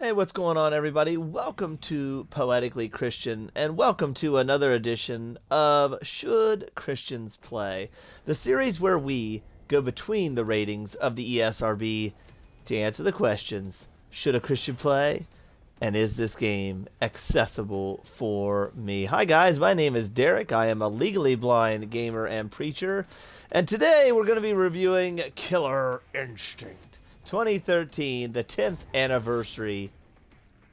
Hey, what's going on, everybody? Welcome to Poetically Christian, and welcome to another edition of Should Christians Play, the series where we go between the ratings of the ESRB to answer the questions: should a Christian play? And is this game accessible for me? Hi, guys. My name is Derek. I am a legally blind gamer and preacher, and today we're going to be reviewing Killer Instinct 2013, the 10th anniversary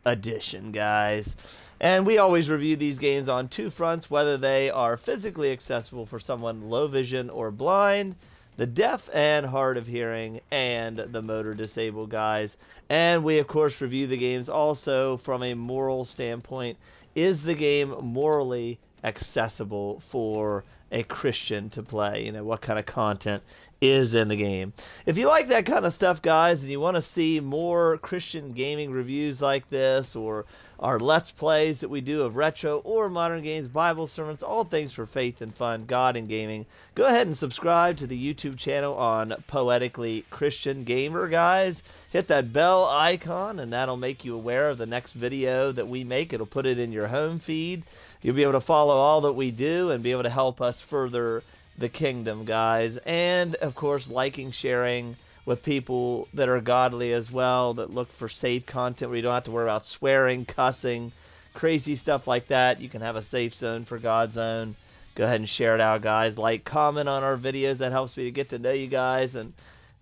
edition, guys. And we always review these games on two fronts: whether they are physically accessible for someone low vision or blind, the deaf and hard of hearing, and the motor disabled guys. And we, of course, review the games also from a moral standpoint. Is the game morally accessible for a Christian to play? You know, what kind of content is in the game? If you like that kind of stuff, guys, and you want to see more Christian gaming reviews like this, or our Let's Plays that we do of retro or modern games, Bible sermons, all things for faith and fun, God and gaming, go ahead and subscribe to the YouTube channel on Poetically Christian Gamer, guys. Hit that bell icon, and that'll make you aware of the next video that we make. It'll put it in your home feed. You'll be able to follow all that we do and be able to help us further the kingdom, guys. And, of course, liking, sharing with people that are godly as well, that look for safe content where you don't have to worry about swearing, cussing, crazy stuff like that. You can have a safe zone for God's own. Go ahead and share it out, guys. Like, comment on our videos. That helps me to get to know you guys, and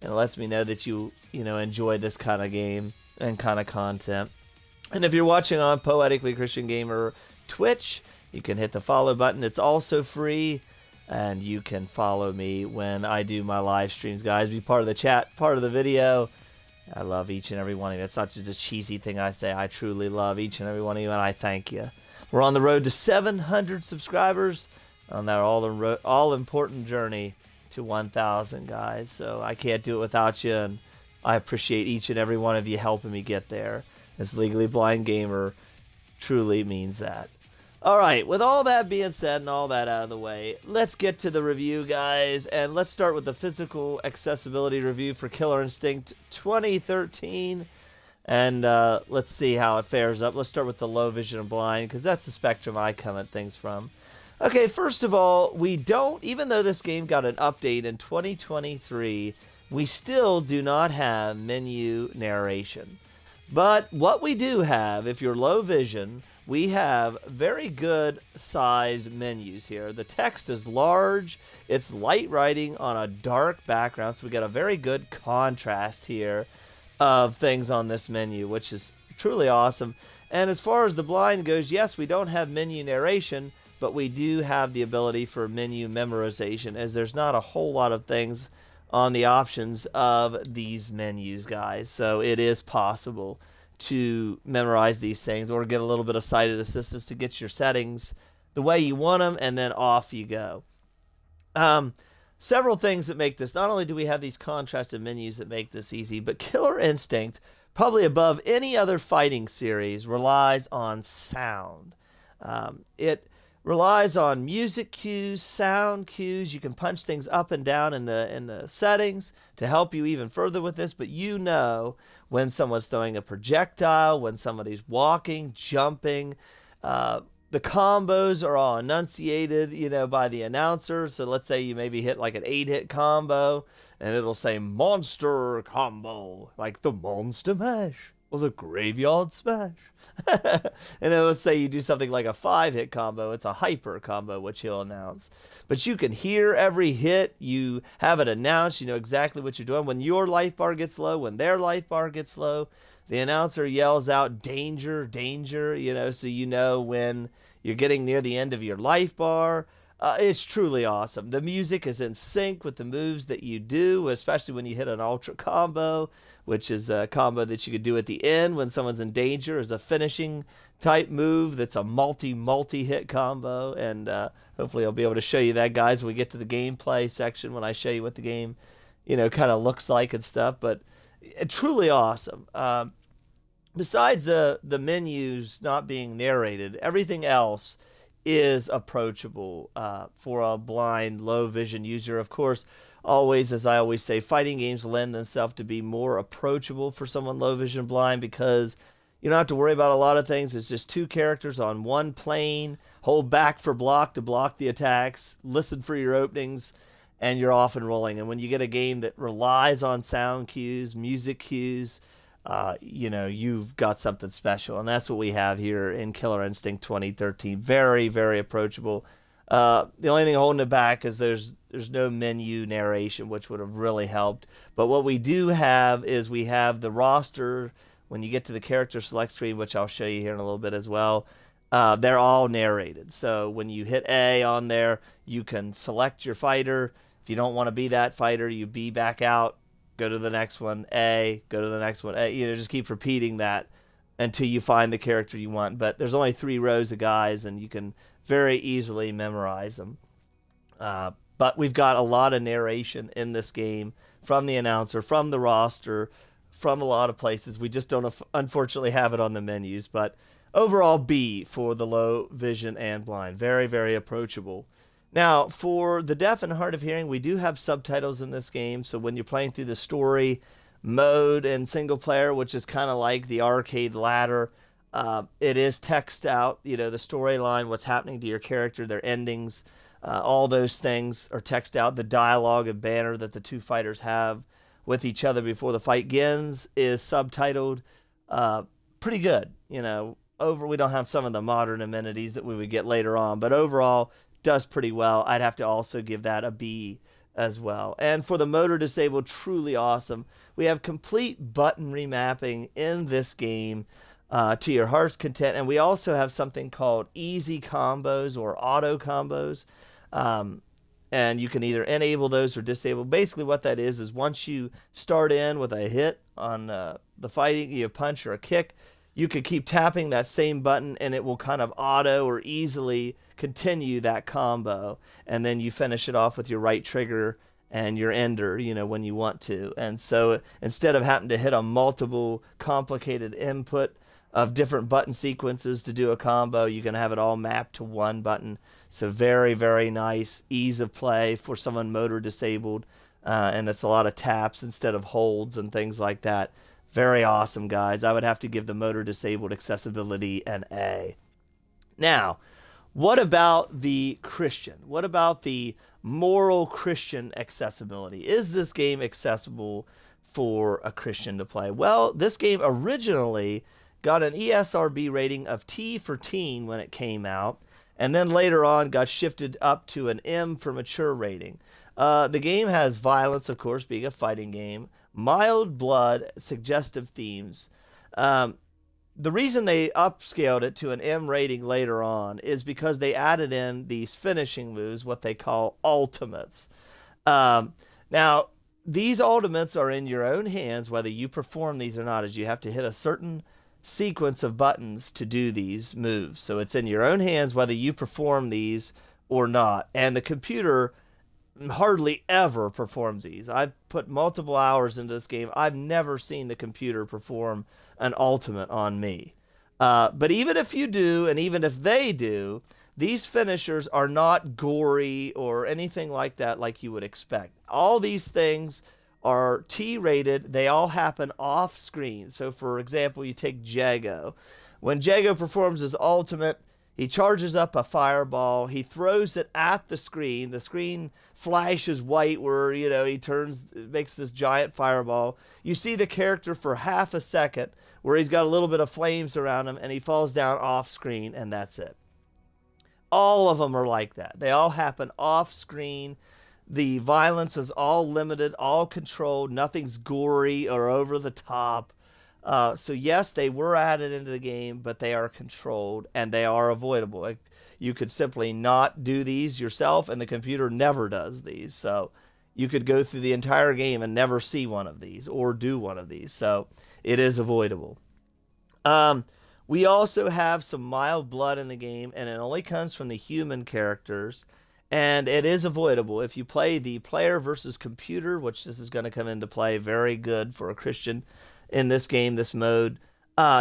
it lets me know that you enjoy this kind of game and kind of content. And if you're watching on Poetically Christian Gamer Twitch, you can hit the follow button. It's also free. And you can follow me when I do my live streams, guys. Be part of the chat, part of the video. I love each and every one of you. It's not just a cheesy thing I say. I truly love each and every one of you, and I thank you. We're on the road to 700 subscribers on that all-important journey to 1,000, guys. So I can't do it without you, and I appreciate each and every one of you helping me get there. This Legally Blind Gamer truly means that. Alright, with all that being said and all that out of the way, let's get to the review, guys, and let's start with the physical accessibility review for Killer Instinct 2013, and let's see how it fares up. Let's start with the low vision and blind, because that's the spectrum I come at things from. Okay, first of all, even though this game got an update in 2023, we still do not have menu narration. But what we do have, if you're low vision, we have very good sized menus here. The text is large, it's light writing on a dark background, so we got a very good contrast here of things on this menu, which is truly awesome. And as far as the blind goes, yes, we don't have menu narration, but we do have the ability for menu memorization, as there's not a whole lot of things on the options of these menus, guys. So it is possible to memorize these things or get a little bit of sighted assistance to get your settings the way you want them, and then off you go. Several things that make this, not only do we have these contrasted menus that make this easy, but Killer Instinct, probably above any other fighting series, relies on sound. It relies on music cues, sound cues. You can punch things up and down in the settings to help you even further with this, but you know when someone's throwing a projectile, when somebody's walking, jumping. The combos are all enunciated, by the announcer. So let's say you maybe hit like an 8-hit combo, and it'll say Monster Combo, like the Monster Mash was a graveyard smash. And then let's say you do something like a 5-hit combo. It's a hyper combo, which he'll announce. But you can hear every hit. You have it announced. You know exactly what you're doing. When your life bar gets low, when their life bar gets low, the announcer yells out, danger, danger, so you know when you're getting near the end of your life bar. It's truly awesome. The music is in sync with the moves that you do, especially when you hit an ultra combo, which is a combo that you could do at the end when someone's in danger, as a finishing type move that's a multi-hit combo. And hopefully I'll be able to show you that, guys, when we get to the gameplay section, when I show you what the game, kind of looks like and stuff. But truly awesome. Besides the menus not being narrated, everything else is approachable for a blind, low vision user. Of course, always, as I always say, fighting games lend themselves to be more approachable for someone low vision blind, because You don't have to worry about a lot of things. It's just two characters on one plane. Hold back for block to block the attacks. Listen for your openings, and you're off and rolling. And when you get a game that relies on sound cues, music cues, you've got something special. And that's what we have here in Killer Instinct 2013. Very, very approachable. The only thing holding it back is there's no menu narration, which would have really helped. But what we do have is we have the roster. When you get to the character select screen, which I'll show you here in a little bit as well, they're all narrated. So when you hit A on there, you can select your fighter. If you don't want to be that fighter, you B back out, go to the next one, A, go to the next one, A. Just keep repeating that until you find the character you want. But there's only 3 rows of guys, and you can very easily memorize them. But we've got a lot of narration in this game from the announcer, from the roster, from a lot of places. We just don't unfortunately have it on the menus. But overall, B for the low vision and blind. Very, very approachable. Now, for the deaf and hard of hearing, we do have subtitles in this game. So when you're playing through the story mode and single player, which is kind of like the arcade ladder, it is text out, the storyline, what's happening to your character, their endings, all those things are text out. The dialogue and banner that the two fighters have with each other before the fight begins is subtitled. Pretty good. We don't have some of the modern amenities that we would get later on, but overall does pretty well. I'd have to also give that a B as well. And for the motor disabled, truly awesome. We have complete button remapping in this game to your heart's content. And we also have something called easy combos or auto combos. And you can either enable those or disable. Basically what that is once you start in with a hit on the fighting, you punch or a kick, you could keep tapping that same button and it will kind of auto or easily continue that combo. And then you finish it off with your right trigger and your ender, when you want to. And so instead of having to hit a multiple complicated input of different button sequences to do a combo, you can have it all mapped to one button. So very, very nice ease of play for someone motor disabled. And it's a lot of taps instead of holds and things like that. Very awesome, guys. I would have to give the motor disabled accessibility an A. Now, what about the Christian? What about the moral Christian accessibility? Is this game accessible for a Christian to play? Well, this game originally got an ESRB rating of T for teen when it came out, and then later on got shifted up to an M for mature rating. The game has violence, of course, being a fighting game, mild blood, suggestive themes. The reason they upscaled it to an M rating later on is because they added in these finishing moves, what they call ultimates. Now, these ultimates are in your own hands, whether you perform these or not, as you have to hit a certain sequence of buttons to do these moves. So it's in your own hands whether you perform these or not. And the computer hardly ever performs these. I've put multiple hours into this game. I've never seen the computer perform an ultimate on me. But even if you do, and even if they do, these finishers are not gory or anything like that like you would expect. All these things are T-rated. They all happen off screen. So for example, you take Jago. When Jago performs his ultimate, he charges up a fireball. He throws it at the screen. The screen flashes white where, he makes this giant fireball. You see the character for half a second where he's got a little bit of flames around him and he falls down off screen, and that's it. All of them are like that. They all happen off screen. The violence is all limited, all controlled. Nothing's gory or over the top. So yes, they were added into the game, but they are controlled and they are avoidable. You could simply not do these yourself, and the computer never does these. So you could go through the entire game and never see one of these or do one of these. So it is avoidable. We also have some mild blood in the game, and it only comes from the human characters. And it is avoidable. If you play the player versus computer, which this is going to come into play very good for a Christian in this game, this mode,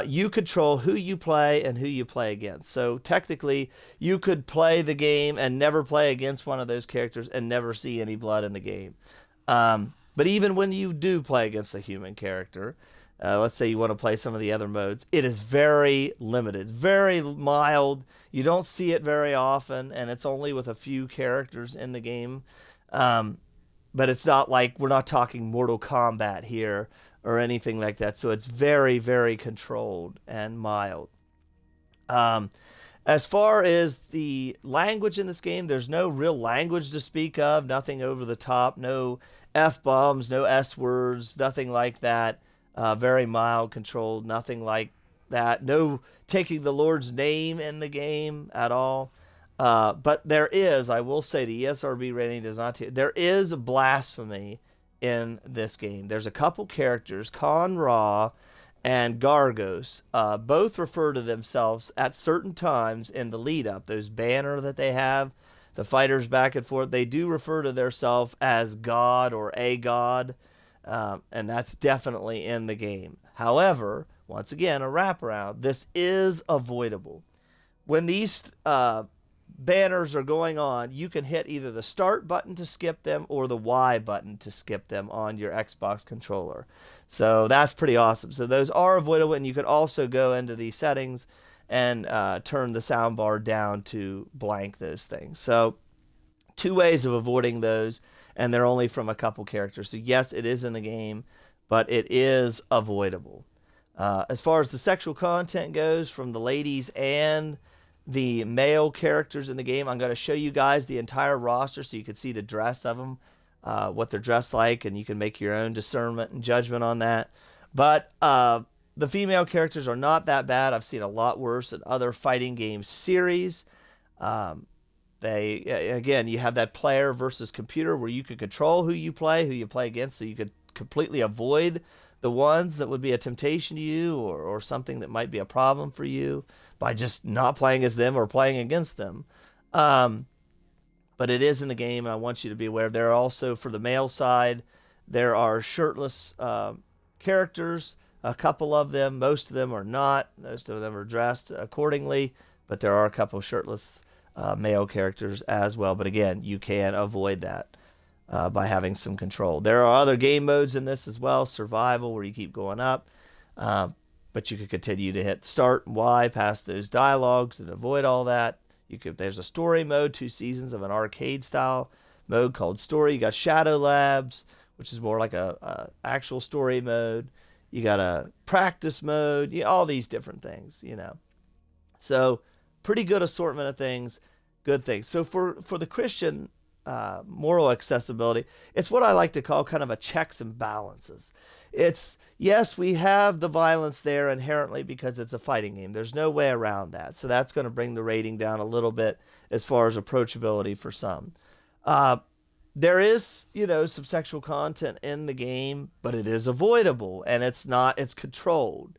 you control who you play and who you play against. So technically, you could play the game and never play against one of those characters and never see any blood in the game. But even when you do play against a human character, let's say you want to play some of the other modes, it is very limited, very mild. You don't see it very often, and it's only with a few characters in the game. But it's not like, we're not talking Mortal Kombat here or anything like that. So it's very, very controlled and mild. As far as the language in this game, there's no real language to speak of, nothing over the top, no F-bombs, no S-words, nothing like that. Very mild, controlled, nothing like that. No taking the Lord's name in the game at all. But there is, I will say, the ESRB rating does not, there is blasphemy in this game. There's a couple characters, Khan Ra and Gargos, both refer to themselves at certain times in the lead up. Those banner that they have, the fighters back and forth, they do refer to themselves as God or a God, and that's definitely in the game. However, once again, a wraparound, this is avoidable. When these banners are going on, you can hit either the start button to skip them or the Y button to skip them on your Xbox controller. So that's pretty awesome. So those are avoidable, and you could also go into the settings and turn the soundbar down to blank those things. So two ways of avoiding those, and they're only from a couple characters. So yes, it is in the game, but it is avoidable. As far as the sexual content goes from the ladies and the male characters in the game, I'm going to show you guys the entire roster so you can see the dress of them, what they're dressed like, and you can make your own discernment and judgment on that. But the female characters are not that bad. I've seen a lot worse in other fighting game series. Again, you have that player versus computer where you can control who you play against, so you could completely avoid the ones that would be a temptation to you or something that might be a problem for you by just not playing as them or playing against them. But it is in the game, and I want you to be aware. There are also, for the male side, there are shirtless characters, a couple of them. Most of them are not. Most of them are dressed accordingly, but there are a couple shirtless male characters as well. But again, you can avoid that by having some control. There are other game modes in this as well, survival, where you keep going up. But you could continue to hit start and Y past those dialogues and avoid all that. There's a story mode, 2 seasons of an arcade style mode called Story. You got Shadow Labs, which is more like a actual story mode. You got a practice mode, all these different things, So pretty good assortment of things, good things. So for the Christian moral accessibility, it's what I like to call kind of a checks and balances. It's, yes, we have the violence there inherently because it's a fighting game. There's no way around that. So that's going to bring the rating down a little bit as far as approachability for some. There is, some sexual content in the game, but it is avoidable, and it's controlled.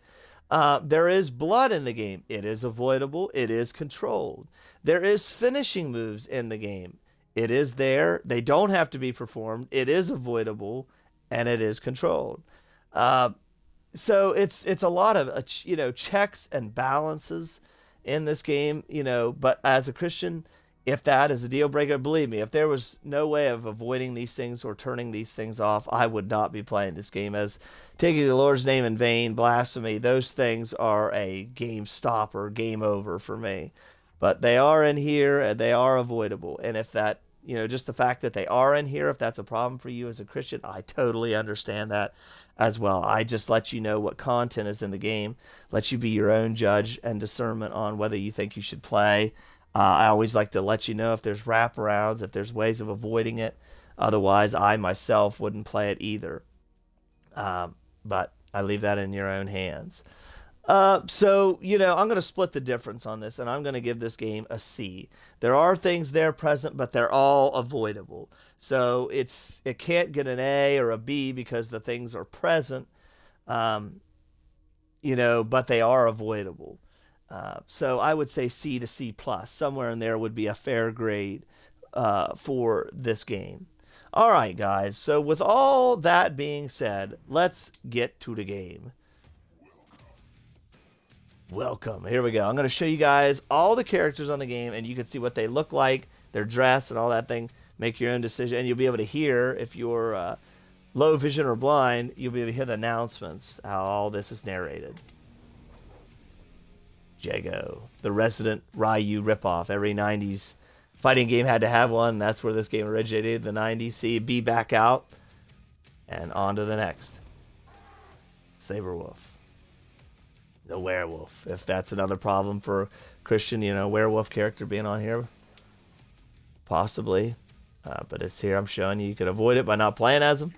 There is blood in the game. It is avoidable. It is controlled. There is finishing moves in the game. It is there. They don't have to be performed. It is avoidable, and it is controlled. So it's a lot of checks and balances in this game. But as a Christian, if that is a deal breaker, believe me, if there was no way of avoiding these things or turning these things off, I would not be playing this game. As taking the Lord's name in vain, blasphemy, those things are a game stopper, game over for me. But they are in here, and they are avoidable. And if that, just the fact that they are in here, if that's a problem for you as a Christian, I totally understand that as well. I just let you know what content is in the game, let you be your own judge and discernment on whether you think you should play. I always like to let you know if there's wraparounds, if there's ways of avoiding it. Otherwise, I myself wouldn't play it either. But I leave that in your own hands. So, I'm going to split the difference on this, and I'm going to give this game a C. There are things there present, but they're all avoidable. So it can't get an A or a B because the things are present, but they are avoidable. So I would say C to C+. Somewhere in there would be a fair grade for this game. All right, guys. So with all that being said, let's get to the game. Welcome. Here we go. I'm going to show you guys all the characters on the game, and you can see what they look like, their dress, and all that thing. Make your own decision, and you'll be able to hear if you're low vision or blind, you'll be able to hear the announcements, how all this is narrated. Jago, the resident Ryu ripoff. Every 90s fighting game had to have one. That's where this game originated, the 90s. See, be back out, and on to the next. Saberwolf. The werewolf. If that's another problem for Christian, you know, werewolf character being on here. Possibly. But it's here. I'm showing you. You can avoid it by not playing as him.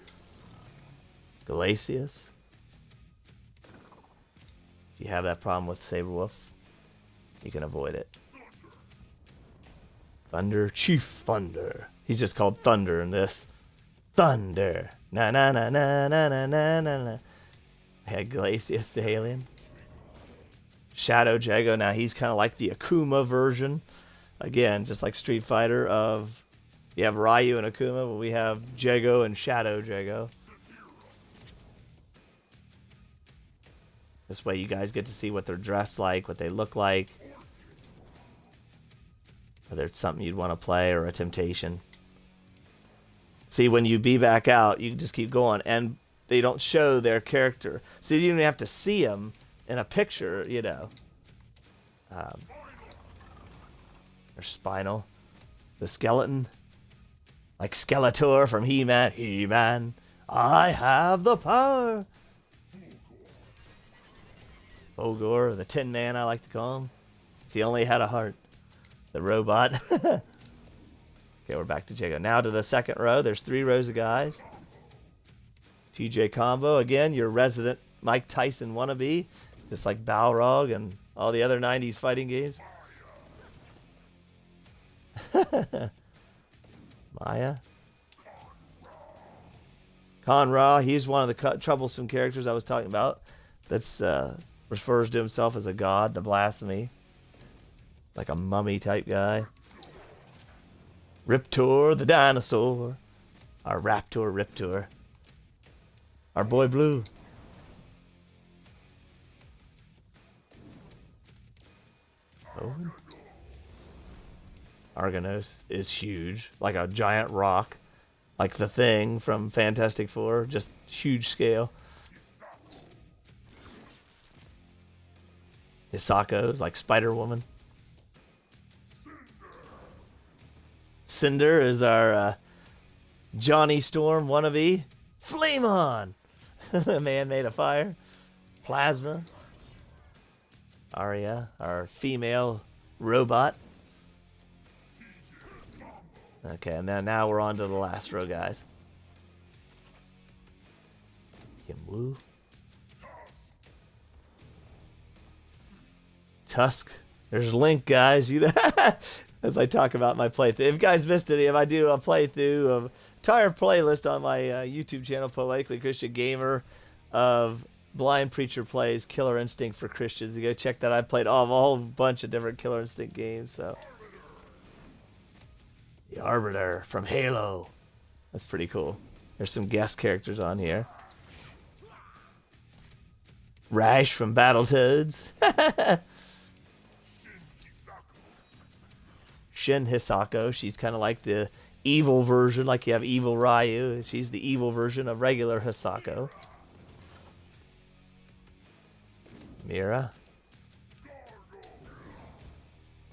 Glacius. If you have that problem with Saberwolf, you can avoid it. Thunder, Chief Thunder. He's just called Thunder in this. Thunder. Na na na na na na na na. I had Glacius the alien. Shadow Jago. Now he's kind of like the Akuma version. Again, just like Street Fighter of, you have Ryu and Akuma, but we have Jago and Shadow Jago. This way you guys get to see what they're dressed like, what they look like. Whether it's something you'd want to play or a temptation. See, when you be back out, you just keep going. And they don't show their character. So you don't even have to see them in a picture, you know. There's Spinal. The skeleton. Like Skeletor from He-Man. He-Man, I have the power. Fulgor, the Tin Man, I like to call him. If he only had a heart. The robot. Okay, we're back to Jago. Now to the second row. There's 3 rows of guys. TJ Combo. Again, your resident Mike Tyson wannabe. Just like Balrog and all the other 90s fighting games. Maya. Conra. He's one of the troublesome characters I was talking about. That's refers to himself as a god. The blasphemy. Like a mummy type guy. Riptor, the dinosaur. Our Raptor Riptor. Our boy Blue. Owen. Argonos is huge. Like a giant rock. Like the Thing from Fantastic Four. Just huge scale. Hisako is like Spider-Woman. Cinder is our Johnny Storm wannabe. Flame on! Man made of fire. Plasma. Arya, our female robot. Okay, and then now we're on to the last row, guys. Kimwoo. Tusk. There's Link, guys. You as I talk about my playthrough. If you guys missed it, if I do a playthrough of entire playlist on my YouTube channel, Poetically Christian Gamer, of Blind Preacher Plays Killer Instinct for Christians. You go check that. I played a whole bunch of different Killer Instinct games. So the Arbiter from Halo. That's pretty cool. There's some guest characters on here. Rash from Battletoads. Shin Hisako, she's kind of like the evil version, like you have evil Ryu. She's the evil version of regular Hisako. Mira.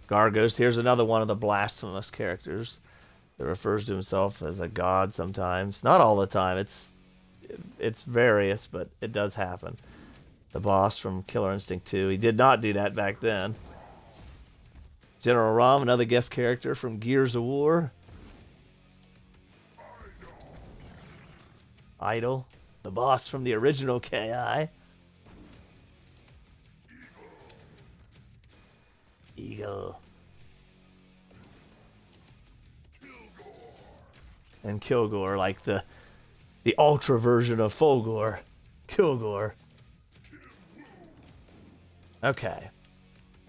Gargos, here's another one of the blasphemous characters that refers to himself as a god sometimes. Not all the time, it's various, but it does happen. The boss from Killer Instinct 2, he did not do that back then. General Rom, another guest character from Gears of War. Idol, the boss from the original KI. Eagle. And Kilgore, like the ultra version of Fulgor. Kilgore. Okay.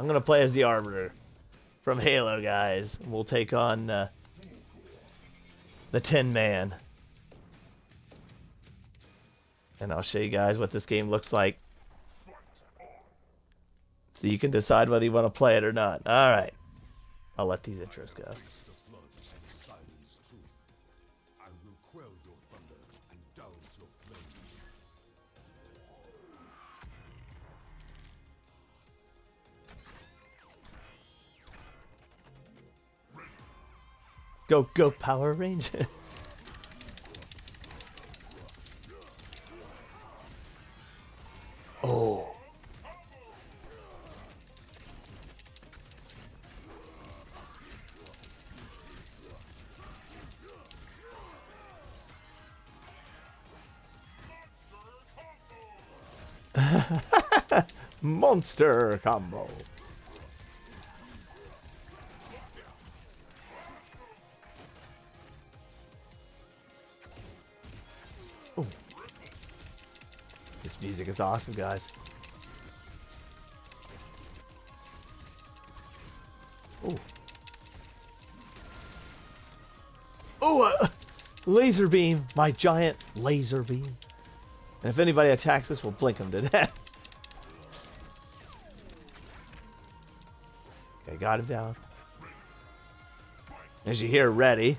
I'm going to play as the Arbiter from Halo, guys. We'll take on the Tin Man. And I'll show you guys what this game looks like. So you can decide whether you want to play it or not. Alright. I'll let these intros go. Go, go, Power Ranger. Oh. Monster combo. Ooh. This music is awesome, guys. Ooh. Ooh, laser beam. My giant laser beam. And if anybody attacks us, we'll blink them to death. Okay, got him down. As you hear, ready.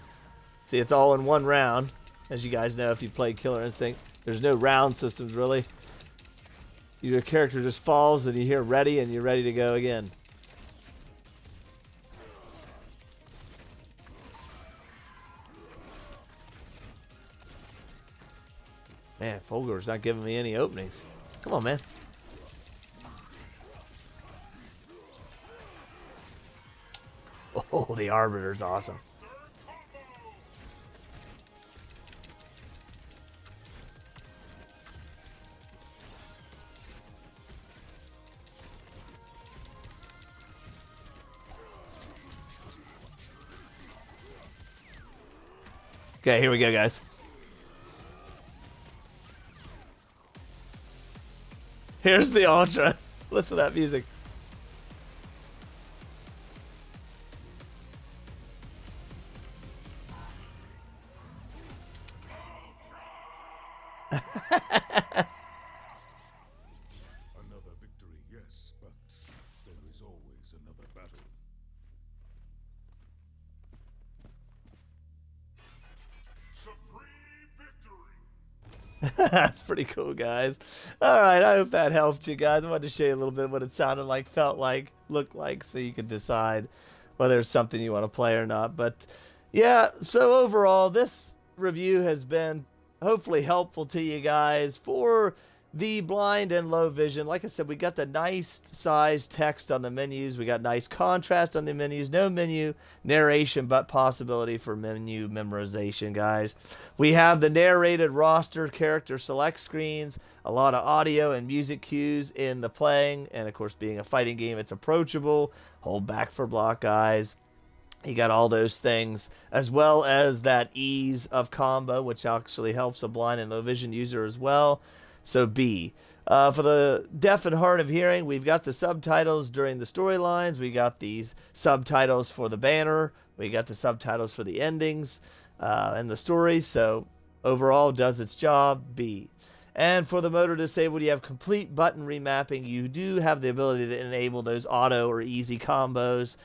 See, it's all in one round. As you guys know, if you play Killer Instinct, there's no round systems, really. Your character just falls, and you hear ready, and you're ready to go again. Man, Fulgur's not giving me any openings. Come on, man. Oh, the Arbiter's awesome. Okay, here we go, guys. Here's the Ultra. Listen to that music. Another victory, yes, but there is always another battle. Supreme victory! That's pretty cool, guys. Alright, I hope that helped you guys. I wanted to show you a little bit of what it sounded like, felt like, looked like, so you could decide whether it's something you want to play or not. But yeah, so overall, this review has been hopefully helpful to you guys for the blind and low vision. Like I said, we got the nice size text on the menus. We got nice contrast on the menus. No menu narration, but possibility for menu memorization, guys. We have the narrated roster character select screens, a lot of audio and music cues in the playing, and of course, being a fighting game, it's approachable. Hold back for block, guys. You got all those things, as well as that ease of combo, which actually helps a blind and low vision user as well. So B. For the deaf and hard of hearing, we've got the subtitles during the storylines. We got these subtitles for the banner. We got the subtitles for the endings and the stories. So overall, does its job. B. And for the motor disabled, you have complete button remapping. You do have the ability to enable those auto or easy combos.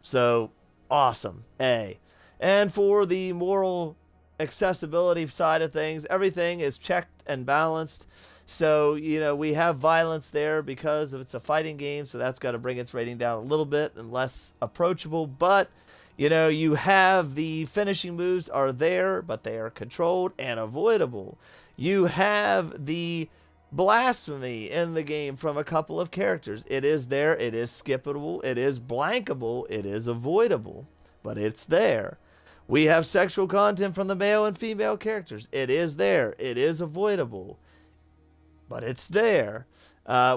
So awesome. A. And for the moral accessibility side of things, everything is checked and balanced. So, you know, we have violence there because it's a fighting game, so that's got to bring its rating down a little bit and less approachable. But, you know, you have the finishing moves are there, but they are controlled and avoidable. You have the blasphemy in the game from a couple of characters. It is there, it is skippable, it is blankable, it is avoidable, but it's there. We have sexual content from the male and female characters. It is there. It is avoidable, but it's there.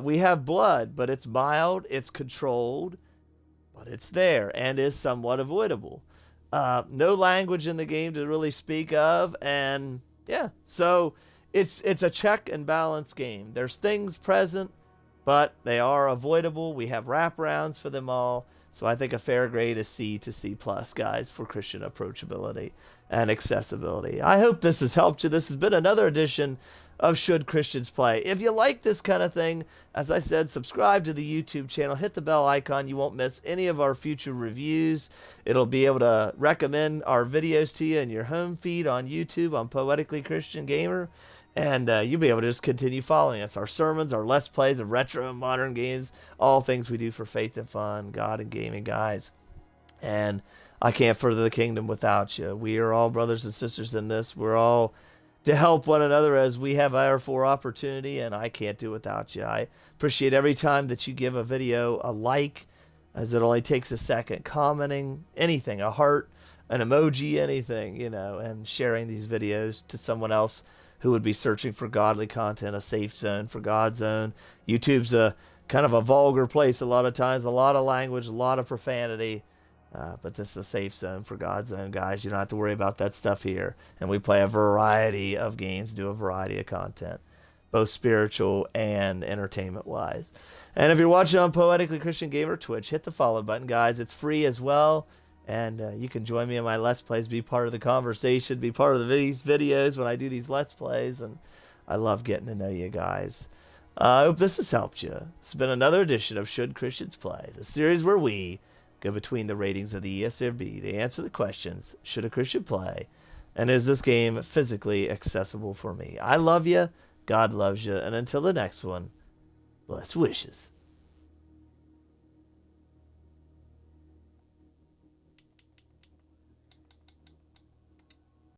We have blood, but it's mild, it's controlled, but it's there and is somewhat avoidable. No language in the game to really speak of, and yeah, so it's a check and balance game. There's things present, but they are avoidable. We have wraparounds for them all. So I think a fair grade is C to C+, guys, for Christian approachability and accessibility. I hope this has helped you. This has been another edition of Should Christians Play? If you like this kind of thing, as I said, subscribe to the YouTube channel. Hit the bell icon. You won't miss any of our future reviews. It'll be able to recommend our videos to you in your home feed on YouTube on Poetically Christian Gamer. And you'll be able to just continue following us. Our sermons, our Let's Plays of retro and modern games, all things we do for faith and fun, God and gaming, guys. And I can't further the kingdom without you. We are all brothers and sisters in this. We're all to help one another as we have our for opportunity, and I can't do without you. I appreciate every time that you give a video a like, as it only takes a second, commenting, anything, a heart, an emoji, anything, and sharing these videos to someone else who would be searching for godly content, a safe zone for God's zone. YouTube's a kind of a vulgar place a lot of times, a lot of language, a lot of profanity. But this is a safe zone for God's own, guys. You don't have to worry about that stuff here. And we play a variety of games, do a variety of content, both spiritual and entertainment-wise. And if you're watching on Poetically Christian Gamer Twitch, hit the follow button, guys. It's free as well. And you can join me in my Let's Plays, be part of the conversation, be part of these videos when I do these Let's Plays. And I love getting to know you guys. I hope this has helped you. This has been another edition of Should Christians Play, the series where we go between the ratings of the ESRB to answer the questions, should a Christian play, and is this game physically accessible for me? I love you, God loves you, and until the next one, bless wishes.